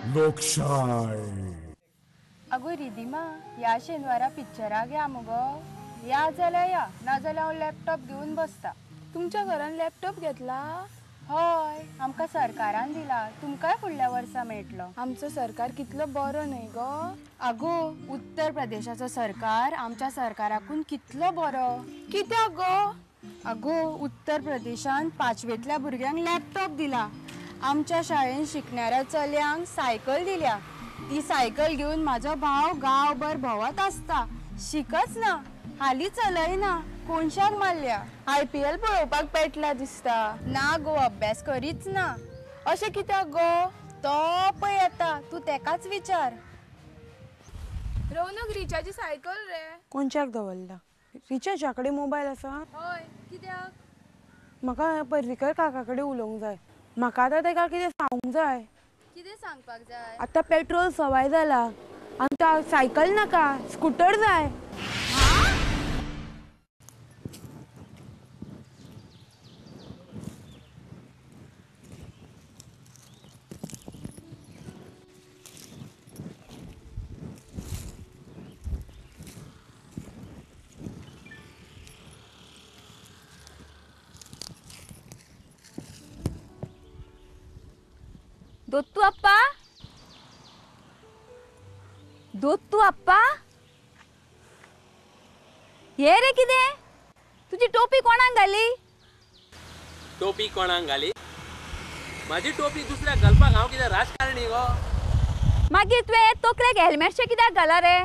लोकशाही। अगो रिधिमा, या शेनवारा पिक्चराक या मुगो. या जाल्यार या, नाजाल्यार हांव लॅपटॉप घेवन बसता. तुमच्या घरान लॅपटॉप घेतला? हय, आमकां सरकारान दिला. तुमकांय फुडल्या वर्सा मेळटलो. आमचो सरकार कितलो बरो न्हय गो. अगो, उत्तर प्रदेशाचो सरकार आमच्या सरकाराकून कितलो बरो. कित्याक गो? अगो, उत्तर प्रदेशान 5वेंतल्या भुरग्यांक लॅपटॉप दिला. आमच्या शाळेन शिकणाऱ्या चल्यांक सायकल दिल्या. ती सायकल घेवन म्हाजो भाव गांवभर भोंवत आसता. शिकच ना, हालीं चलयना, कोणशाक मारल्या. IPL पळोवपाक पेटला दिसता. ना गो, अभ्यास करीच ना. अशें कित्याक गो? तो पळय येता, तू तेकाच विचार. रौनक रिचाची सायकल रे. कोणच्याक दवरला? रिचाच्या कडेन मोबायल आसा? हय, कित्याक? म्हाका पर्रीकर काका कडेन उलोवंक जाय. म्हाका आतां तेका कितें सांगूंक जाय. कितें सांगपाक जाय? आतां पेट्रोल सवाय जाला. आमकां सायकल नाका, स्कूटर जाय. दोत्तू अप्पा, दोत्तू अप्पा, हे रे कितें? तुजी टोपी कोणाक घाली? टोपी कोणाक घाली? माझी टोपी दुसऱ्याक घालपाक हांव कितें राजकारणी गो? मागीर तुवें तकलेक हेल्मेटशें कित्याक घाला रे?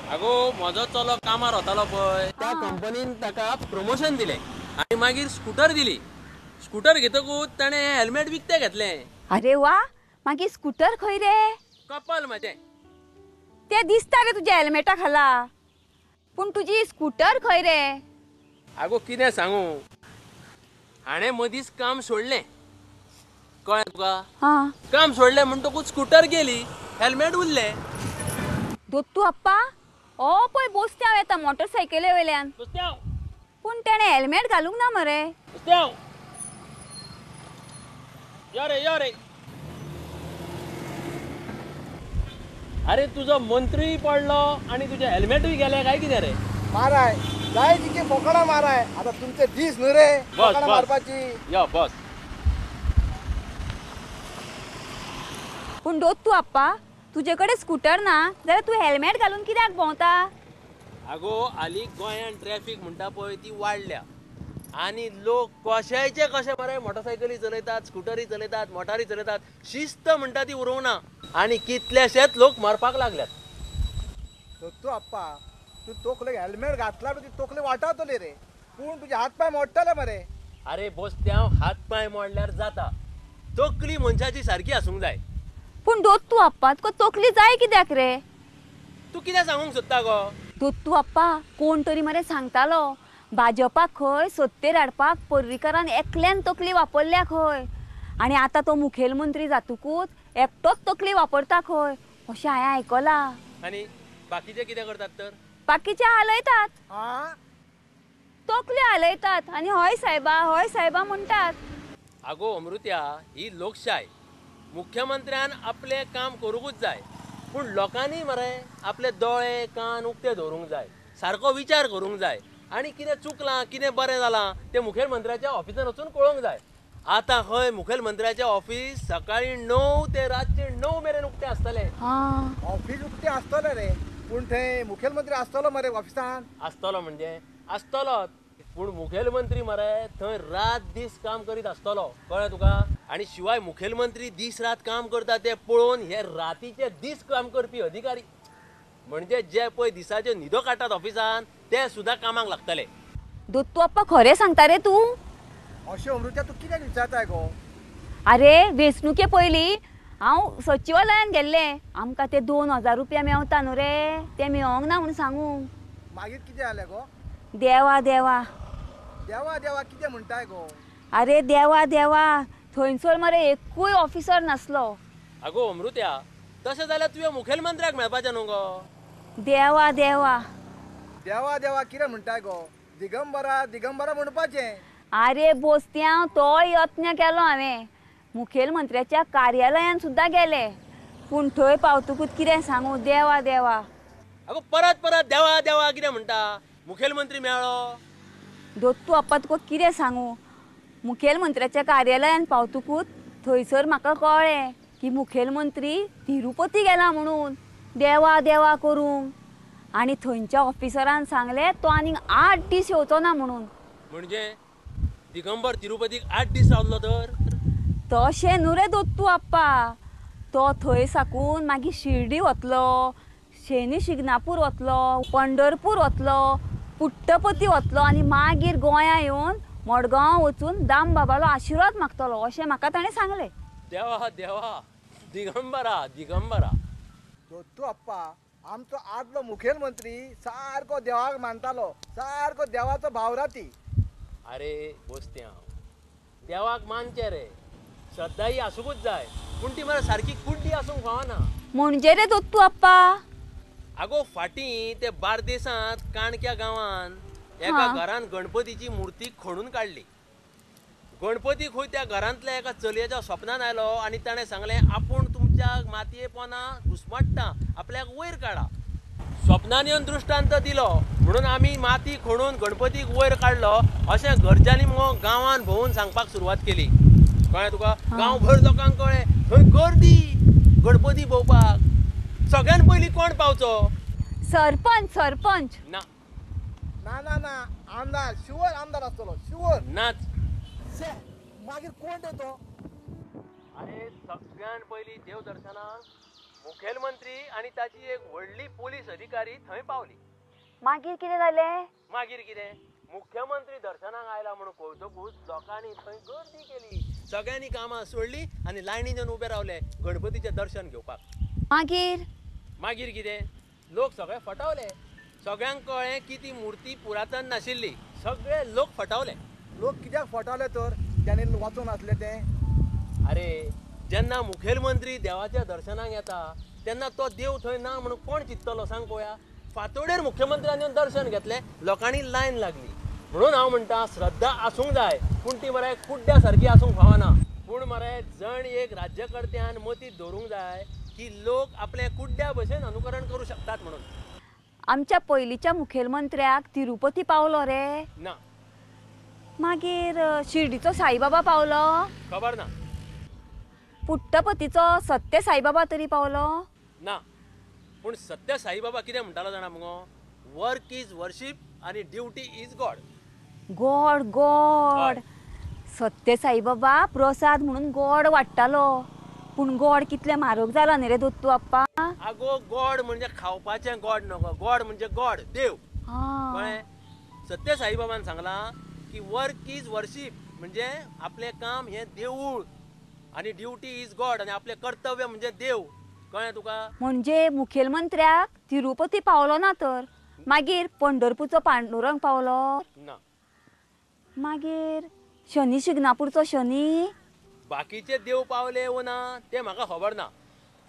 आगो, म्हजो चलो कामार वतालो पळय, त्या कंपनीन ताका प्रमोशन दिलें आनी मागीर स्कूटर दिली. स्कूटर घेतकूच ताणें हेल्मेट विकतें घेतलें. अरे वा, मागीर स्कूटर खंय रे? कपल म्हाजें. ते दिसता रे तुज्या हेल्मेटा खाला. पूण तुजी स्कूटर खंय रे? आगो, कितें सांगू, हाणें मदींच काम सोडलें. कळ्ळें तुका? हां. काम सोडलें म्हणटकूच स्कूटर गेली, हेल्मेट उरलें. दोत्तू अप्पा, हो पळय बोस्त्याव येता मोटरसायकले वयल्यान. बोस्त्याव. पूण तेणें हेल्मेट घालूंक ना मरे. बोस्त्याव. यो रे, यो रे. अरे, तुजो मंत्री पडलो आणि तुझे हेल्मेटूय गेले काय कितें रे? माराय जाय तिची फोकणा माराय. आता तुमचे दीस न्हू रे फोकणा मारपाची. यो बस. पूण दोत्तू अप्पा, तुजे कडेन स्कूटर ना जाल्यार तूं हेल्मेट घालून कित्याक भोंवता? आगो, हालीं गोंयान ट्रॅफिक म्हणटा पळय ती वाडल्या आनी लोक कशायचे कशे मरे मोटरसायकली चलयतात, स्कूटरी चलयतात, मोटारी चलयतात. शिस्त म्हणटा ती उरूंक आनी कितलेशेच लोक मरपाक लागल्यात. तू आप्पा, तू तोकलेक हेल्मेट घातला ती तोकले वाटावतली रे, पूण तुजे हात पाय मोडटले मरे. अरे बोस्त्याव, हात पाय मोडल्यार जाता, तकली मनशाची सारकी आसूंक जाय. पूण दोत्तू अप्पा, तुका तकली जाय कित्याक रे? तू कितें सांगूंक सोदता गो? दोत्तू अप्पा, कोण तरी मरे सांगतालो भाजपाक खंय सत्तेर हाडपाक पर्रीकरान एकल्यान तकली वापरल्या खंय आनी आतां तो मुखेलमंत्री जातकूच एकटोच तकली वापरता खंय अशें हांवें आयकलां. आनी बाकीचे कितें करतात तर? बाकीचे हालयतात, तकली हालयतात आनी हय सायबा म्हणटात. आगो अमृत्या, ही लोकशाय. मुख्यमंत्र्यान आपले काम करूंकूच जाय, पूण लोकांनी मरे आपले दोळे कान उक्ते दवरूंक जाय, सारको विचार करूंक जाय आनी कितें चुकलां कितें बरें जालां तें मुखेलमंत्र्याच्या ऑफिसान वचून कळोवंक जाय. आतां खंय मुखेलमंत्र्याचें ऑफिस सकाळी 9 ते रातचे 9 मेरेन उक्तें आसतलें. ऑफिस उक्तें आसतलें रे, पूण थंय मुखेलमंत्री आसतलो मरे ऑफिसान. आसतलो म्हणजे आसतलोच, पूण मुखेलमंत्री मरे थंय रात दीस काम करीत आसतलो. कळ्ळें तुका? आनी शिवाय मुखेलमंत्री दीस रात काम करता तें पळोवन हे रातीचे दीस काम करपी अधिकारी म्हणजे जे पळय दिसाचे न्हिदो काडटात ऑफिसान ते सुद्दां कामाक लागतले. दोत्तू अप्पा, खरें सांगता रे तूं? अशें अमृत्या तूं कित्याक विचारताय गो? अरे, वेंचणुके पयलीं हांव सचिवालयान गेल्लें. आमकां ते 2000 रुपया मेवता न्हू रे, ते मेळोंक ना म्हूण सांगू. मागीर कितें जालें गो? देवा देवा देवा देवा कितें म्हणटाय गो? अरे देवा देवा, थंयसर मरे एकूय ऑफिसर नासलो. आगो अमृत्या, तशें जाल्यार तुवें मुखेलमंत्र्याक मेळपाचें न्हू गो? देवा देवा देवा देवा कितें म्हणटाय गो? दिगंबरा म्हणपाचें. अरे बोस्त्या, तो यत्न केलो हांवें. मुखेलमंत्र्याच्या कार्यालयान सुद्दां गेले, पूण थंय पावतकूच कितें सांगू देवा देवा. अगो परत परत देवा देवा कितें म्हणटा. मुखेलमंत्री मेळ्ळो. दोत्तू अप्पा तुका कितें सांगू. मुखेलमंत्र्याच्या कार्यालयान पावतकूच थंयसर म्हाका कळ्ळें की मुखेलमंत्री तिरुपती गेला म्हणून देवा देवा करूंक. आनी थंयच्या ऑफिसरान सांगलें तो आनीक 8 दीस येवचो ना म्हणून. म्हणजे दिगंबर तिरुपतीक 8 दीस रावलो तर. तशें न्हू रे दोत्तू अप्पा. तो थंय साकून मागीर शिर्डी वतलो, शनी शिंगणापूर वतलो, पंढरपूर वतलो, पुट्टपती वतलो आनी मागीर गोंया येवन मडगांव वचून दामबाबालो आशिर्वाद मागतलो अशें म्हाका ताणें सांगलें. देवा देवा दिगंबरा दिगंबरा. दोत्तू अप्पा आमचो आदलो मुखेलमंत्री सारको देवाक मानतालो, सारको देवाचो भावराती. अरे बोस्त्या देवाक मानचे रे, श्रद्धा ही आसूंकूच जाय. पूण ती मरे सारकी कुड्डी आसूंक फावना. म्हणजे रे दोत्तू अप्पा. आगो फाटीं ते बार्देसांत काणक्या गांवान एका घरान गणपतीची मुर्ती खणून काडली. गणपती खंय त्या घरांतल्या एका चलयेच्या स्वप्नान आयलो आनी ताणें सांगलें आपूण तुमच्या मातये पोना घुस्मट्टा, आपल्याक वयर काडा. स्वप्नान येवन दृश्टांत दिलो म्हणून आमी माती खणून गणपतीक वयर काडलो अशें घरच्यांनी मगो गांवान भोंवून सांगपाक सुरवात केली. कळ्ळें तुका. गांवभर लोकांक कळ्ळें थंय गर्दी गणपती पळोवपाक. सगळ्यान पयलीं कोण पावचो. सरपंच सरपंच. ना ना ना ना आमदार शुवर आमदार आसतलो शुवर. नाच. शे मागीर कोण ते तो. अरे सगळ्यान पयलीं देव दर्शनाक मुखेलमंत्री आनी ताची एक व्हडली पोलीस अधिकारी थंय पावली. मागीर कितें जालें. मागीर कितें. मुख्यमंत्री दर्शनाक आयला म्हणून कळतकूच लोकांनी थंय गर्दी केली. सगळ्यांनी कामां सोडली आनी लायनीन येवन उबे रावले गणपतीचें दर्शन घेवपाक. मागीर मागीर कितें. लोक सगळे फटावले. सगळ्यांक कळ्ळें की ती मुर्ती पुरातन नाशिल्ली. सगळे लोक फटावले. लोक कित्याक फटावले तर त्यांनी वाचून आसले ते. अरे जेन्ना मुखेलमंत्री देवाच्या दर्शनाक येता तेन्ना तो देव थंय ना म्हणून कोण चिंततलो सांग पळोवया. फातोडेर मुख्यमंत्र्यान येवन दर्शन घेतलें. लोकांनी लायन लागली. म्हणून हांव म्हणटा श्रद्धा आसूंक जाय पूण ती मरे कुड्ड्या सारकी आसूंक फावना. पूण मरे जण एक राज्यकर्त्यान मतींत दवरूंक जाय की लोक आपले कुड्ड्या भशेन अनुकरण करूं शकतात म्हणून. आमच्या पयलींच्या मुखेलमंत्र्याक तिरुपती पावलो रे. ना. मागीर शिर्डीचो साईबाबा पावलो. खबर ना. पुट्टपतीचो सत्य साईबाबा तरी पावलो. ना. पूण सत्य साईबाबा कितें म्हणटालो जाणा मुगो. वर्क इज वर्शीप आनी duty is God. God God. सत्य साईबाबा प्रसाद म्हणून गॉड वाडटालो. पूण गॉड कितले म्हारग जाला न्ही रे दोत्तू अप्पा. आगो गॉड म्हणजे खावपाचें गॉड न्हू. गॉड म्हणजे गॉड देव. कळ्ळें. सत्य साईबाबान सांगलां की वर्क इज वर्शीप म्हणजे आपलें काम हें देवूळ आनी ड्युटी इज गॉड आनी आपलें कर्तव्य म्हणजे देव. कळ्ळें तुका. म्हणजे मुखेलमंत्र्याक तिरुपती पावलो ना तर मागीर पंढरपूरचो पांडुरंग पावलो. ना. मागीर शनी शिंगणापूरचो शनी. बाकीचे देव पावले वो ना तें म्हाका खबर ना.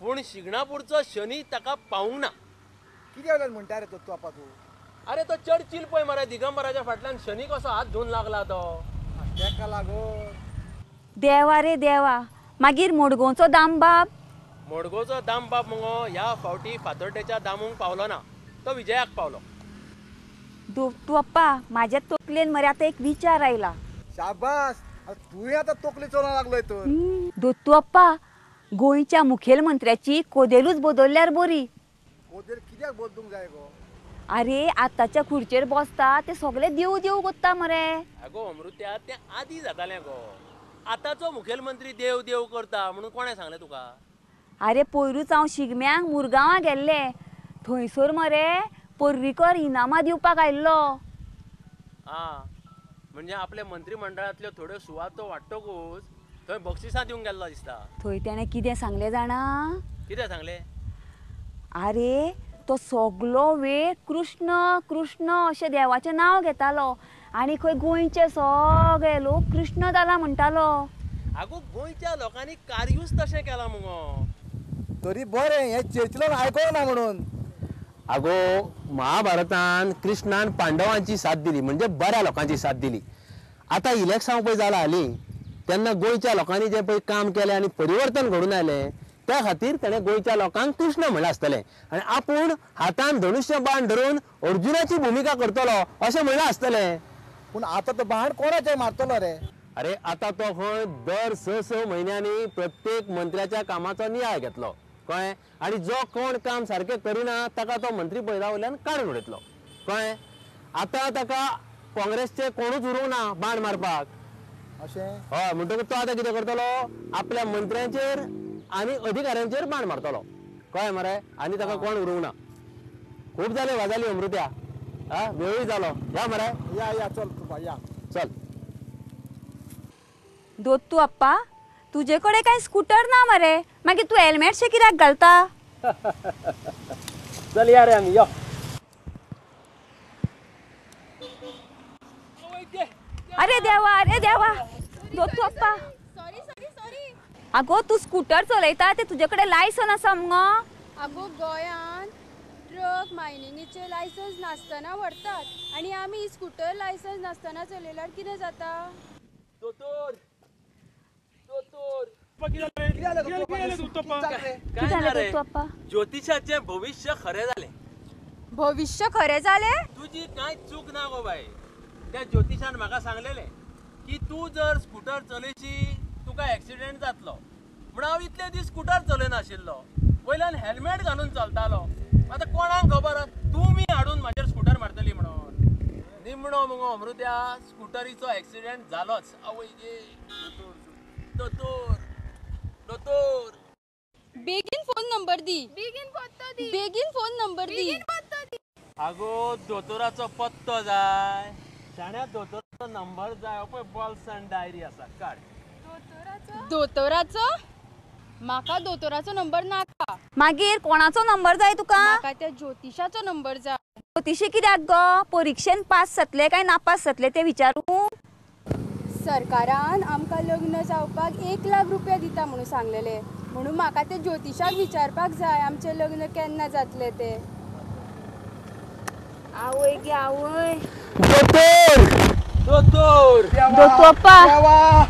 पूण शिंगणापूरचो शनी ताका पावूंक ना. कित्याक लागून म्हणटा रे तो अप्पा तूं. अरे तो चर्चिल पळय मरे दिगंबराच्या फाटल्यान शनी कसो हात धुवन लागला तो. तेका लागून. देवा रे देवा. मागीर मोडगोवचो दामबाब. मोडगोचो दामबाब मगो ह्या फावटी फातोर्डेच्या दामूंक पावलो ना. तो विजयाक पावलो. दोत्तू अप्पा म्हाज्या तकलेन मरे आतां एक विचार आयला. शाबास तुवें आतां तकली चलोवंक लागलोय तर. दोत्तू अप्पा गोंयच्या मुखेलमंत्र्याची कोदेलूच बदलल्यार बरी. कोदेल कित्याक बदलूंक जाय गो. अरे आतांच्या खुर्चेर बसता ते सगळे देव देव कोत्ता मरे. आगो अमृत्या तें आदी जातालें गो. आतांचो मुखेलमंत्री देव देव करता म्हणून कोणें सांगलें तुका. अरे पयरूच हांव शिगम्यांक मुरगांवां गेल्ले. थंयसर मरे पर्रीकर इनामां दिवपाक आयिल्लो. आं म्हणजे आपल्या मंत्रिमंडळांतल्यो थोड्यो सुवातो वाडटकूच थंय बक्षिसां दिवंक गेल्लो दिसता. थंय तेणें कितें सांगलें जाणा. कितें सांगलें. अरे तो सगलो वेळ कृष्ण कृष्ण अशें देवाचें नांव घेतालो आनी खंय गोंयचे सगळे लोक कृष्णदाला म्हणटालो. आगो गोंयच्या लोकांनी कार्यूच तशें केलां मुगो. तरी बरें हें चर्चिलन आयकोंक ना म्हणून. आगो महाभारतान कृष्णान पांडवांची साथ दिली म्हणजे बऱ्या लोकांची साथ दिली. आतां इलेक्शन पळय जालां हालीं तेन्ना गोंयच्या लोकांनी जें पळय काम केलें आनी परिवर्तन घडून आयलें त्या खातीर ताणें गोंयच्या लोकांक कृष्ण म्हणलें आसतलें आनी आपूण हातान धनुश्य बाण धरून अर्जुनाची भुमिका करतलो अशें म्हणलें आसतलें. पूण आता तो बाण कोणाचें मारतलो रे? अरे आता तो खंय दर 6 म्हयन्यांनी प्रत्येक मंत्र्याच्या कामाचो नियाळ घेतलो कळ्ळें. आनी जो कोण काम सारकें करिना ताका तो मंत्री पदा वयल्यान काडून उडयतलो कळ्ळें. आता ताका काँग्रेसचे कोणूच उरूंक ना बाण मारपाक. अशें हय म्हणटकूच तो आतां कितें करतलो आपल्या मंत्र्यांचेर आनी अधिकाऱ्यांचेर बाण मारतलो कळ्ळें मरे. आनी ताका कोण उरूंक ना. खूब जालें वाजाली अमृत्या. वेळूय जालो. या मरे या चल तुका या चल. दोत्तू अप्पा तुजे कडेन काय स्कूटर ना मरे मागीर तू हेल्मेटशें कित्याक घालता? चल या रे आमी यो. अरे देवा दोत्तू अप्पा आगो तू स्कूटर चलयता ते तुजे कडेन लायसन आसा मगो? आगो गोंयान ट्रक मायनिंगेचे लायसन्स नासतना व्हरतात आनी आमी स्कूटर लायसन्स नासतना चलयल्यार कितें जाता? कितें जालें दोत्तू अप्पा? ज्योतिषाचे भविष्य खरें जालें. भविष्य खरें जालें? तुजी कांय चूक ना गो बाय. त्या ज्योतिशान म्हाका सांगलेलें की तू जर स्कूटर चलयशी तुका एक्सिडेंट जातलो म्हण हांव इतले दीस स्कूटर चलयनाशिल्लो. वयल्यान हेल्मेट घालून चलतालो. आतां कोणाक खबर तुमी हाडून म्हाजेर स्कूटर मारतली म्हणून. निमणो मुगो अमृत्या स्कूटरीचो एक्सिडेंट जालोच. आवय गे दोतोर दोतोर बेगीन फोन नंबर दी. बेगीन फोन नंबर दी. आगो दोतोराचो पत्तो जाय. शाण्या दोतोराचो नंबर जाय. पळय बॉल्सान डायरी आसा काड. दोतोराचो? म्हाका दोतोराचो नंबर नाका. मागीर कोणाचो नंबर जाय तुका? म्हाका त्या ज्योतिशाचो नंबर जाय. ज्योतिशी कित्याक गो? परीक्षेन पास जातले काय नापास जातले ते विचारू. सरकारान आमकां लग्न जावपाक 1 लाख रुपया दिता म्हणून सांगलेले. म्हणून म्हाका ते ज्योतिशाक विचारपाक जाय आमचें लग्न केन्ना जातलें ते. आवय गे आवय. दोतोर दोत्तू अप्पा देवा